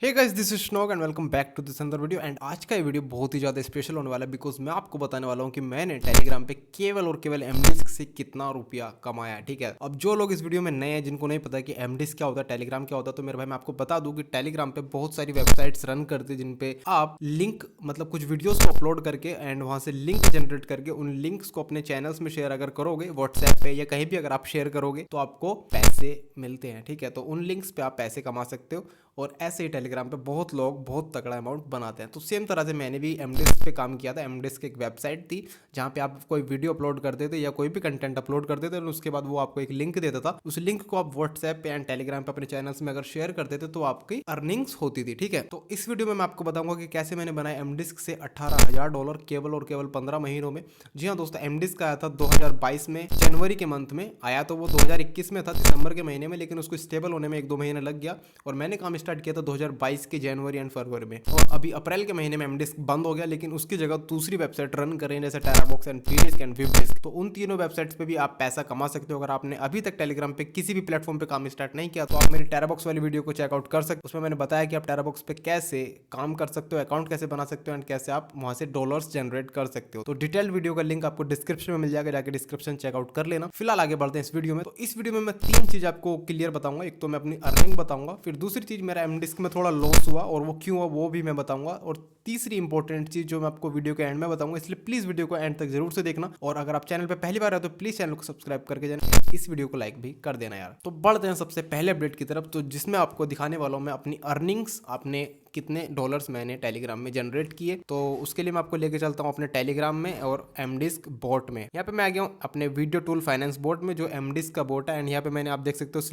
Hey guys, this is श्नोक and welcome back to this another video. And आज का ये वीडियो बहुत ही ज़्यादा स्पेशल होने वाला है बिकॉज मैं आपको बताने वाला हूँ कि मैंने टेलीग्राम पे केवल और केवल एमडिस्क से कितना रुपया कमाया है। ठीक है, अब जो लोग इस वीडियो में नए हैं, जिनको नहीं पता कि एमडिस्क क्या होता है, टेलीग्राम क्या होता है, तो मेरे भाई मैं आपको बता दूं कि टेलीग्राम पे बहुत सारी वेबसाइट्स रन करती है जिन पे आप लिंक मतलब कुछ वीडियोस को अपलोड करके एंड वहाँ से लिंक जनरेट करके उन लिंक्स को अपने चैनल्स में शेयर अगर करोगे, व्हाट्सएप पे या कहीं भी अगर आप शेयर करोगे तो आपको पैसे मिलते हैं। ठीक है, तो उन लिंक्स पे आप पैसे कमा सकते हो और ऐसे ही टेलीग्राम पे बहुत लोग बहुत तगड़ा अमाउंट बनाते हैं। तो सेम तरह से मैंने भी एमडिस्क पे काम किया था। एमडिस्क एक वेबसाइट थी जहाँ पे आप कोई वीडियो अपलोड करते थे या कोई भी कंटेंट अपलोड करते थे और उसके बाद वो आपको एक लिंक देता था। उस लिंक को आप व्हाट्सएप पे एंड टेलीग्राम पे अपने चैनल्स में अगर शेयर करते थे तो आपकी अर्निंग्स होती थी। ठीक है, तो इस वीडियो में मैं आपको बताऊंगा कि कैसे मैंने बनाया एमडिस्क से $18,000 केवल और केवल 15 महीनों में। जी हाँ दोस्तों, एमडिस्क आया था 2022 में जनवरी के मंथ में। आया तो वो 2021 में था दिसंबर के महीने में, लेकिन उसको स्टेबल होने में 1-2 महीने लग गया और मैंने काम स्टार्ट किया था 2022 के जनवरी एंड फरवरी में। और अभी अप्रैल के महीने में एमडिस्क बंद हो गया, लेकिन उसकी जगह दूसरी वेबसाइट रन कर रही है जैसे टेराबॉक्स एंड फ्रीडिस्क एंड विबडिस्क। तो उन तीनों वेबसाइट्स पे भी आप पैसा कमा सकते हो। अगर आपने अभी तक टेलीग्राम पे किसी भी प्लेटफॉर्म पे काम स्टार्ट नहीं किया तो आप मेरी टेराबॉक्स वाली वीडियो को चेकआउट कर सकते हो। उसमें मैंने बताया कि आप टेराबॉक्स पे कैसे काम कर सकते हो, अकाउंट कैसे बना सकते हो एंड कैसे आप वहां से डॉलर्स जनरेट कर सकते हो। तो डिटेल्ड वीडियो का लिंक आपको डिस्क्रिप्शन में मिल जाएगा, जाके डिस्क्रिप्शन चेकआउट कर लेना। फिलहाल आगे बढ़ते हैं इस वीडियो में। तो इस वीडियो में मैं 3 चीज आपको क्लियर बताऊंगा। एक तो मैं अपनी अर्निंग बताऊंगा, फिर दूसरी चीज मेरा एमडिस्क में थोड़ा लॉस हुआ और वो क्यों हुआ वो भी मैं बताऊंगा, और तीसरी इंपॉर्टेंट चीज जो मैं आपको वीडियो के एंड में बताऊंगा। इसलिए प्लीज वीडियो को एंड तक जरूर से देखना, और अगर आप चैनल पे पहली बार आए तो प्लीज चैनल को सब्सक्राइब करके जाना, इस वीडियो को लाइक भी कर देना यार। तो बढ़ते हैं सबसे पहले अपडेट की तरफ, तो जिसमें आपको दिखाने वाला हूं मैं अपनी अर्निंग्स, अपने कितने डॉलर्स मैंने टेलीग्राम में जनरेट किए। तो उसके लिए मैं आपको लेके चलता हूँ अपने टेलीग्राम में और एमडिस्क बोट में। यहाँ पे मैं आ गया हूँ अपने वीडियो टूल फाइनेंस बोट में जो एमडिस्क का बोट है। एंड यहाँ पे मैंने आप देख सकते हो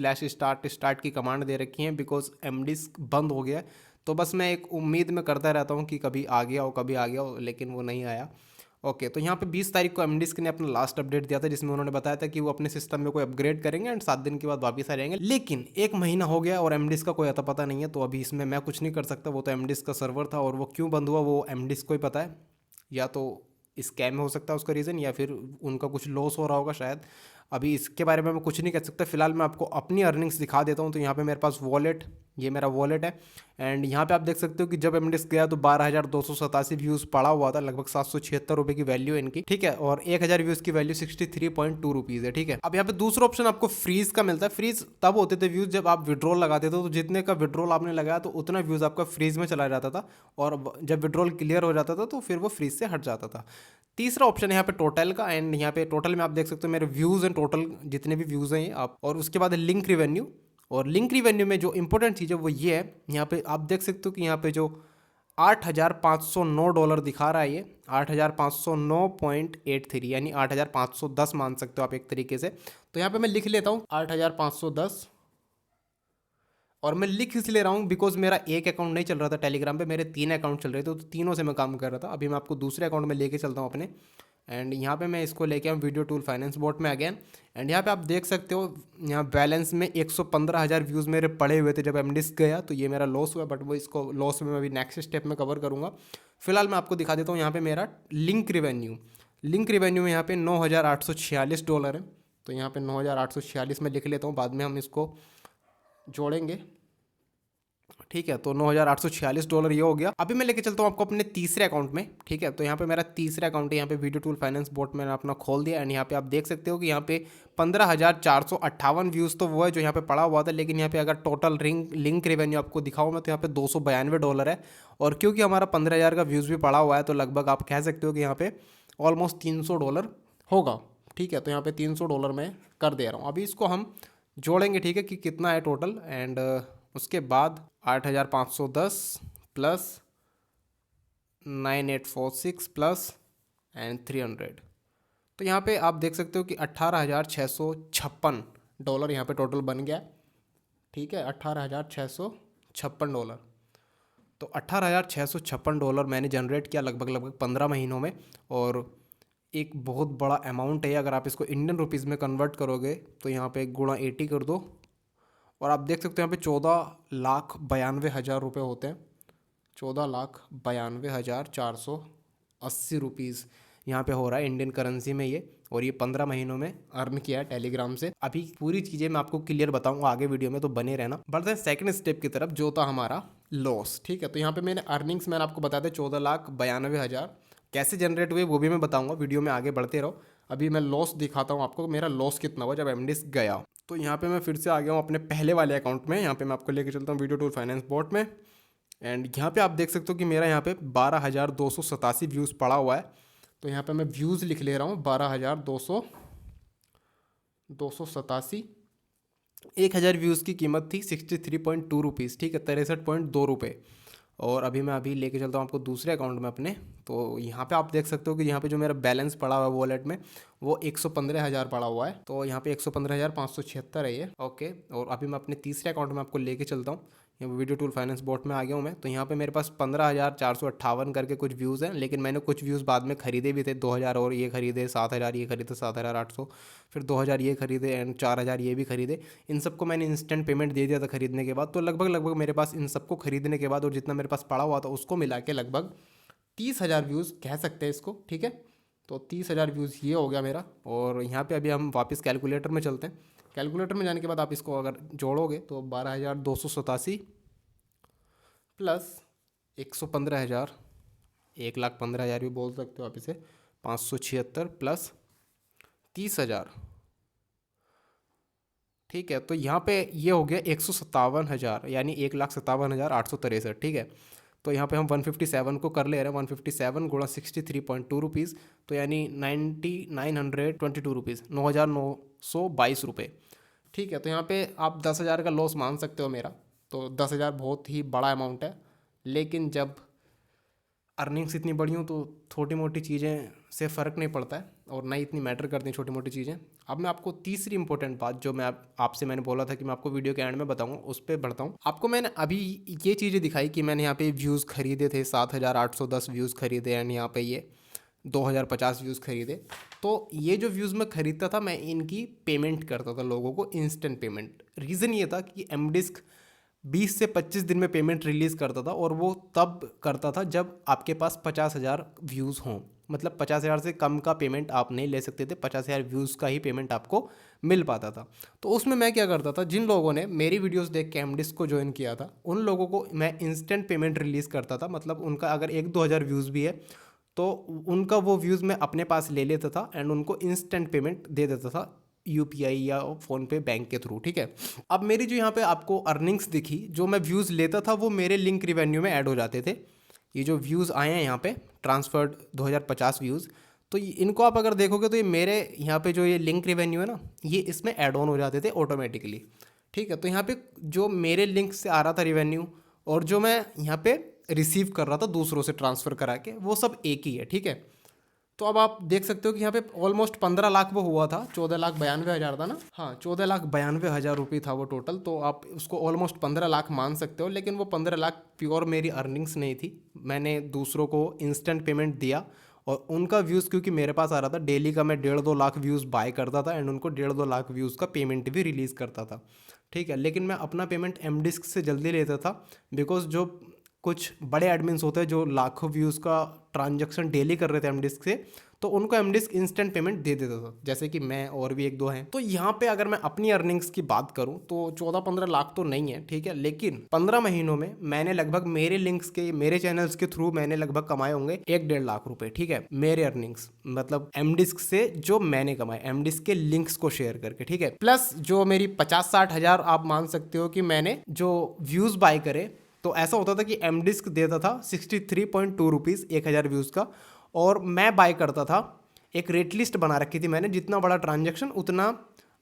/start की कमांड दे रखी है बिकॉज एमडिस्क बंद हो गया है। तो बस मैं एक उम्मीद में करता रहता हूँ कि कभी आ गया हो कभी आ गया हो, लेकिन वो नहीं आया। ओके, तो यहाँ पे 20 तारीख को एमडिस्क ने अपना लास्ट अपडेट दिया था जिसमें उन्होंने बताया था कि वो अपने सिस्टम में कोई अपग्रेड करेंगे एंड 7 दिन के बाद वापस आ जाएंगे। लेकिन 1 महीना हो गया और एमडिस्क का कोई अता पता नहीं है, तो अभी इसमें मैं कुछ नहीं कर सकता। वो तो एमडिस्क का सर्वर था और वो क्यों बंद हुआ वो एमडिस्क को ही पता है। या तो स्कैम हो सकता है उसका रीज़न, या फिर उनका कुछ लॉस हो रहा होगा शायद। अभी इसके बारे में मैं कुछ नहीं कह सकता। फिलहाल मैं आपको अपनी अर्निंग्स दिखा देता हूँ। तो यहाँ पे मेरे पास वॉलेट, ये मेरा वॉलेट है। एंड यहाँ पे आप देख सकते हो कि जब एमडिस्क गया तो 12,287 व्यूज़ पड़ा हुआ था, लगभग 776 रुपये की वैल्यू है इनकी। ठीक है, और 1,000 व्यूज़ की वैल्यू 63.2 रुपीज़ है। ठीक है, अब यहाँ पे दूसरा ऑप्शन आपको फ्रीज का मिलता है। फ्रीज तब होते थे व्यूज़ जब आप विड्रॉल लगाते थे, तो जितने का विड्रॉल आपने लगाया तो उतना व्यूज़ आपका फ्रीज में चला जाता था, और जब विड्रॉल क्लियर हो जाता था तो फिर वो फ्रीज से हट जाता था। तीसरा ऑप्शन है यहाँ पे टोटल का। एंड यहाँ पे टोटल में आप देख सकते हो मेरे व्यूज़ एंड टोटल जितने भी व्यूज़ हैं आप, और उसके बाद लिंक रिवेन्यू। और लिंक रिवेन्यू में जो इंपॉर्टेंट चीज़ है वो ये है, यहाँ पे आप देख सकते हो कि यहाँ पे जो $8,509 दिखा रहा है, ये 8,509.83 यानी 8,510 मान सकते हो आप एक तरीके से। तो यहाँ पे मैं लिख लेता हूँ 8,510, और मैं लिख इसलिए रहा हूँ बिकॉज मेरा एक अकाउंट नहीं चल रहा था टेलीग्राम पे, मेरे 3 अकाउंट चल रहे थे, तो तीनों से मैं काम कर रहा था। अभी मैं आपको दूसरे अकाउंट में लेके चलता हूँ अपने। एंड यहाँ पे मैं इसको लेके आऊँ वीडियो टूल फाइनेंस बोट में अगेन। एंड यहाँ पे आप देख सकते हो यहाँ बैलेंस में 115,000 व्यूज़ मेरे पड़े हुए थे जब एमडिस्क गया, तो ये मेरा लॉस हुआ, बट वो इसको लॉस में मैं अभी नेक्स्ट स्टेप में कवर करूँगा। फिलहाल मैं आपको दिखा देता हूँ यहाँ पे मेरा लिंक रिवेन्यू। लिंक रिवेन्यू में यहाँ पे $9,846 है। तो यहाँ पे 9,846 में लिख लेता हूँ, बाद में हम इसको जोड़ेंगे। ठीक है, तो $9,846 ये हो गया। अभी मैं लेके चलता हूँ आपको अपने तीसरे अकाउंट में। ठीक है, तो यहाँ पे मेरा तीसरा अकाउंट है, यहाँ पे वीडियो टूल फाइनेंस बोट मैंने अपना खोल दिया। एंड यहाँ पे आप देख सकते हो कि यहाँ पे 15,458 व्यूज़ तो वो है जो यहाँ पे पड़ा हुआ था, लेकिन यहाँ पे अगर टोटल लिंक रेवेन्यू आपको दिखाऊँ मैं तो यहाँ पे $292 है। और क्योंकि हमारा 15,000 का व्यूज़ भी पड़ा हुआ है तो लगभग आप कह सकते हो कि यहाँ पे ऑलमोस्ट $300 होगा। ठीक है, तो यहाँ पे $300 मैं कर दे रहा हूँ। अभी इसको हम जोड़ेंगे, ठीक है, कि कितना है टोटल। एंड उसके बाद 8,510 प्लस 9,846 प्लस एंड 300। तो यहाँ पे आप देख सकते हो कि $18,656 यहाँ पे टोटल बन गया। ठीक है, $18,656। तो $18,656 मैंने जनरेट किया लगभग 15 महीनों में, और एक बहुत बड़ा अमाउंट है। अगर आप इसको इंडियन रुपीज़ में कन्वर्ट करोगे तो यहाँ पे गुणा 80 कर दो, और आप देख सकते हो यहाँ पे 14,92,000 रुपये होते हैं। 14,92,480 रुपीज़ यहाँ पे हो रहा है इंडियन करेंसी में ये, और ये 15 महीनों में अर्न किया है टेलीग्राम से। अभी पूरी चीज़ें मैं आपको क्लियर बताऊंगा आगे वीडियो में, तो बने रहना। बढ़ते हैं सेकंड स्टेप की तरफ जो था हमारा लॉस। ठीक है, तो यहाँ पे मैंने अर्निंग्स मैंने आपको बताया था 14,92,000 कैसे जनरेट हुए वो भी मैं बताऊंगा, वीडियो में आगे बढ़ते रहो। अभी मैं लॉस दिखाता हूँ आपको, मेरा लॉस कितना हुआ जब एमडिस्क गया। तो यहाँ पे मैं फिर से आ गया हूँ अपने पहले वाले अकाउंट में। यहाँ पे मैं आपको लेके चलता हूँ वीडियो टूल फाइनेंस बॉट में, एंड यहाँ पे आप देख सकते हो कि मेरा यहाँ पे 12,287 व्यूज़ पड़ा हुआ है। तो यहाँ पे मैं व्यूज़ लिख ले रहा हूँ 12,287। 1,000 व्यूज़ की कीमत थी 63.2 रुपीज़। ठीक है, 63.2 रुपये। और अभी लेके चलता हूँ आपको दूसरे अकाउंट में अपने। तो यहाँ पे आप देख सकते हो कि यहाँ पे जो मेरा बैलेंस पड़ा हुआ है वॉलेट में वो 115,000 पड़ा हुआ है। तो यहाँ पे 115,576 है ये। ओके, और अभी मैं अपने तीसरे अकाउंट में आपको लेके चलता हूँ। यहाँ वीडियो टूल फाइनेंस बॉट में आ गया हूँ मैं। तो यहाँ पे मेरे पास 15,458 करके कुछ व्यूज़ हैं, लेकिन मैंने कुछ व्यूज़ बाद में खरीदे भी थे। 2,000 और ये खरीदे, 7,000 ये खरीदे, 7,800, फिर 2,000 ये खरीदे एंड 4,000 ये भी खरीदे। इन सबको मैंने इंस्टेंट पेमेंट दे दिया था खरीदने के बाद। तो लगभग मेरे पास इन सबको खरीदने के बाद और जितना मेरे पास पड़ा हुआ था उसको मिला के लगभग 30,000 व्यूज़ कह सकते हैं इसको। ठीक है, तो 30,000 व्यूज़ ये हो गया मेरा। और यहाँ पे अभी हम वापस कैलकुलेटर में चलते हैं। कैलकुलेटर में जाने के बाद आप इसको अगर जोड़ोगे तो 12,287 प्लस 115,000, 1,15,000 भी बोल सकते हो आप इसे, 576 प्लस 30,000। ठीक है, तो यहाँ पे ये हो गया 157,000, यानी 1,57,863। ठीक है, तो यहाँ पे हम 157 को कर ले रहे हैं। 157 गुणा 63.2 रुपीज़, तो यानी 9,922 रुपीज़, 9,922 रुपये। ठीक है, तो यहाँ पे आप 10,000 का लॉस मान सकते हो मेरा। तो 10,000 बहुत ही बड़ा अमाउंट है, लेकिन जब अर्निंग्स इतनी बड़ी हूँ तो छोटी मोटी चीज़ें से फ़र्क नहीं पड़ता है और ना ही इतनी मैटर करती हैं छोटी मोटी चीज़ें। अब मैं आपको तीसरी इंपॉर्टेंट बात जो मैं आपसे मैंने बोला था कि मैं आपको वीडियो के एंड में बताऊंगा, उस पर बढ़ता हूँ। आपको मैंने अभी ये चीज़ें दिखाई कि मैंने यहाँ पे व्यूज़ खरीदे थे, 7,810 व्यूज़ खरीदे एंड यहाँ पे ये 2,050 व्यूज़ खरीदे। तो ये जो व्यूज़ मैं खरीदता था मैं इनकी पेमेंट करता था लोगों को, इंस्टेंट पेमेंट। रीज़न ये था कि एमडिस्क 20 से 25 दिन में पेमेंट रिलीज़ करता था, और वो तब करता था जब आपके पास 50,000 व्यूज़ हों। मतलब 50,000 से कम का पेमेंट आप नहीं ले सकते थे, 50,000 व्यूज़ का ही पेमेंट आपको मिल पाता था। तो उसमें मैं क्या करता था, जिन लोगों ने मेरी वीडियोस देख के एमडिस्क को ज्वाइन किया था उन लोगों को मैं इंस्टेंट पेमेंट रिलीज़ करता था। मतलब उनका अगर 1-2 हज़ार व्यूज़ भी है तो उनका वो व्यूज़ मैं अपने पास ले लेता था एंड उनको इंस्टेंट पेमेंट दे देता था यूपीआई या फ़ोनपे बैंक के थ्रू। ठीक है, अब मेरी जो यहाँ पे आपको अर्निंग्स दिखी, जो मैं व्यूज़ लेता था वो मेरे लिंक रिवेन्यू में ऐड हो जाते थे। ये जो व्यूज़ आए हैं यहाँ पे ट्रांसफर्ड 2,050 व्यूज़, तो इनको आप अगर देखोगे तो ये मेरे यहाँ पे जो ये लिंक रिवेन्यू है ना, ये इसमें ऐड ऑन हो जाते थे ऑटोमेटिकली। ठीक है, तो यहाँ पे जो मेरे लिंक से आ रहा था रिवेन्यू और जो मैं यहाँ पे रिसीव कर रहा था दूसरों से ट्रांसफ़र करा के, वो सब एक ही है। ठीक है, तो अब आप देख सकते हो कि यहाँ पे ऑलमोस्ट 15 लाख वो हुआ था, 14,92,000 था ना। हाँ, 14,92,000 रुपये था वो टोटल। तो आप उसको ऑलमोस्ट 15 लाख मान सकते हो, लेकिन वो 15 लाख प्योर मेरी अर्निंग्स नहीं थी। मैंने दूसरों को इंस्टेंट पेमेंट दिया और उनका व्यूज़ क्योंकि मेरे पास आ रहा था डेली का, मैं 1.5-2 लाख व्यूज़ बाय करता था एंड उनको 1.5-2 लाख व्यूज़ का पेमेंट भी रिलीज़ करता था। ठीक है, लेकिन मैं अपना पेमेंट एमडिस्क से जल्दी लेता था, बिकॉज जो कुछ बड़े एडमिन्स होते हैं जो लाखों व्यूज़ का ट्रांजैक्शन डेली कर रहे थे एमडिस्क से, तो उनको एमडिस्क इंस्टेंट पेमेंट दे देता था, जैसे कि मैं और भी 1-2 हैं। तो यहाँ पे अगर मैं अपनी अर्निंग्स की बात करूँ तो 14-15 लाख तो नहीं है। ठीक है, लेकिन 15 महीनों में मैंने लगभग मेरे लिंक्स के, मेरे चैनल्स के थ्रू मैंने लगभग कमाए होंगे 1-1.5 लाख रुपए। ठीक है, मेरे अर्निंग्स मतलब एमडिस्क से जो मैंने कमाए, एमडिस्क के लिंक्स को शेयर करके। ठीक है, प्लस जो मेरी 50-60 हज़ार आप मान सकते हो कि मैंने जो व्यूज़ बाय करे। तो ऐसा होता था कि एमडिस्क देता था 63.2 रुपीज़ 1,000 व्यूज़ का, और मैं बाय करता था। एक रेट लिस्ट बना रखी थी मैंने, जितना बड़ा ट्रांजैक्शन उतना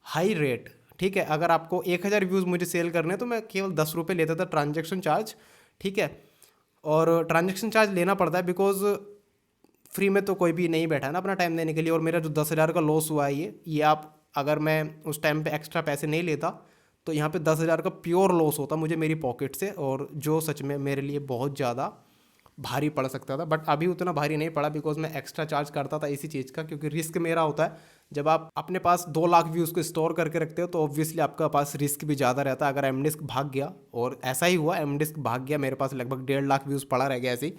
हाई रेट। ठीक है, अगर आपको 1,000 व्यूज़ मुझे सेल करने तो मैं केवल 10 रुपये लेता था ट्रांजैक्शन चार्ज। ठीक है, और ट्रांजैक्शन चार्ज लेना पड़ता है बिकॉज फ्री में तो कोई भी नहीं बैठा है ना अपना टाइम देने के लिए। और मेरा जो 10,000 का लॉस हुआ है ये आप अगर मैं उस टाइम पे एक्स्ट्रा पैसे नहीं लेता तो यहाँ पे 10,000 का प्योर लॉस होता मुझे मेरी पॉकेट से, और जो सच में मेरे लिए बहुत ज़्यादा भारी पड़ सकता था। बट अभी उतना भारी नहीं पड़ा बिकॉज मैं एक्स्ट्रा चार्ज करता था इसी चीज़ का, क्योंकि रिस्क मेरा होता है। जब आप अपने पास 2 लाख व्यूज़ को स्टोर करके रखते हो तो ऑब्वियसली आपका पास रिस्क भी ज़्यादा रहता है। अगर एमडिस्क भाग गया, और ऐसा ही हुआ, एमडिस्क भाग गया, मेरे पास लगभग 1.5 लाख व्यूज़ पड़ा रह गया ऐसे ही,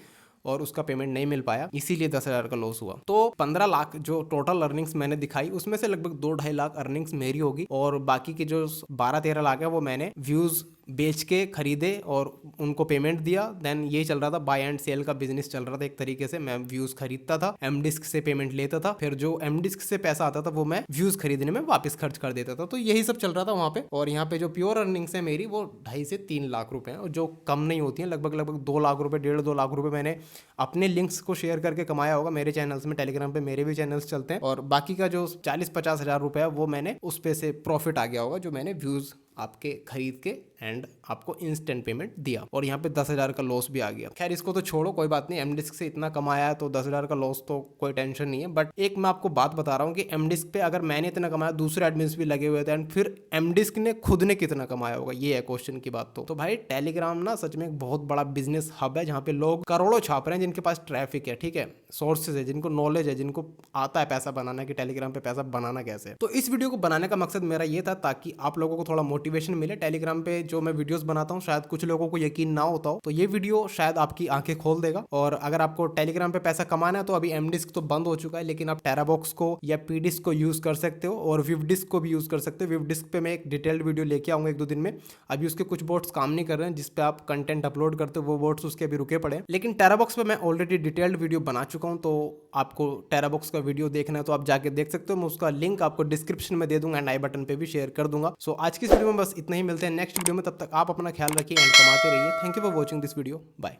और उसका पेमेंट नहीं मिल पाया, इसीलिए 10,000 का लॉस हुआ। तो 15 लाख जो टोटल अर्निंग्स मैंने दिखाई उसमें से लगभग 2-2.5 लाख अर्निंग्स मेरी होगी, और बाकी के जो 12-13 लाख है वो मैंने व्यूज़ बेच के खरीदे और उनको पेमेंट दिया। देन यही चल रहा था, बाय एंड सेल का बिजनेस चल रहा था एक तरीके से। मैं व्यूज खरीदता था, एम डिस्क से पेमेंट लेता था, फिर जो एम डिस्क से पैसा आता था वो मैं व्यूज खरीदने में वापस खर्च कर देता था। तो यही सब चल रहा था वहां पे। और यहाँ पे जो प्योर अर्निंग्स है मेरी वो 2.5 से 3 लाख रुपए हैं, जो कम नहीं होती है। लगभग 2 लाख रुपए, 1.5-2 लाख रुपए मैंने अपने लिंक्स को शेयर करके कमाया होगा मेरे चैनल्स में। टेलीग्राम पे मेरे भी चैनल्स चलते हैं। और बाकी का जो 40-50 हज़ार रुपए है वो मैंने उस पे से प्रॉफिट आ गया होगा, जो मैंने व्यूज आपके खरीद के एंड आपको इंस्टेंट पेमेंट दिया। और यहाँ पे 10,000 का लॉस भी आ गया। खैर इसको तो छोड़ो, कोई बात नहीं। एम डिस्क से इतना कमाया है तो 10,000 का लॉस तो कोई टेंशन नहीं है। बट एक मैं आपको बात बता रहा हूँ कि एम डिस्क पे अगर मैंने इतना कमाया, दूसरे एडमिन्स भी लगे हुए थे, एंड फिर एम डिस्क ने खुद ने कितना कमाया होगा, ये है क्वेश्चन की बात। तो भाई टेलीग्राम ना सच में एक बहुत बड़ा बिजनेस हब है, जहाँ पे लोग करोड़ों छाप रहे हैं, जिनके पास ट्रैफिक है, ठीक है, सोर्सेज है, जिनको नॉलेज है, जिनको आता है पैसा बनाना कि टेलीग्राम पे पैसा बनाना कैसे है। तो इस वीडियो को बनाने का मकसद मेरा ये था ताकि आप लोगों को थोड़ा मोटिवेशन मिले। टेलीग्राम पे जो मैं वीडियोस बनाता हूँ शायद कुछ लोगों को यकीन ना होता हो, तो ये वीडियो शायद आपकी आंखें खोल देगा। और अगर आपको टेलीग्राम पे पैसा कमाना है तो अभी एम डिस्क तो बंद हो चुका है, लेकिन आप टेराबॉक्स को या पी डिस्क को यूज कर सकते हो, और विव डिस्क को भी यूज कर सकते हो। विव डिस्क पे मैं एक डिटेल्ड वीडियो लेके आऊंगा 1-2 दिन में। अभी उसके कुछ बोट्स काम नहीं कर रहे हैं, जिसपे आप कंटेंट अपलोड करते हो, वो बोट्स उसके अभी रुके पड़े हैं। लेकिन टेराबॉक्स पे मैं ऑलरेडी डिटेल्ड वीडियो बना चुका हूँ, तो आपको टेराबॉक्स का वीडियो देखना है तो आप जाके देख सकते हो। मैं उसका लिंक आपको डिस्क्रिप्शन में दे दूंगा एंड आई बटन पे भी शेयर कर दूंगा। सो आज की इस वीडियो में बस इतना ही। मिलते हैं नेक्स्ट वीडियो में, तब तक आप अपना ख्याल रखिए एंड कमाते रहिए। Thank you for watching this video. Bye.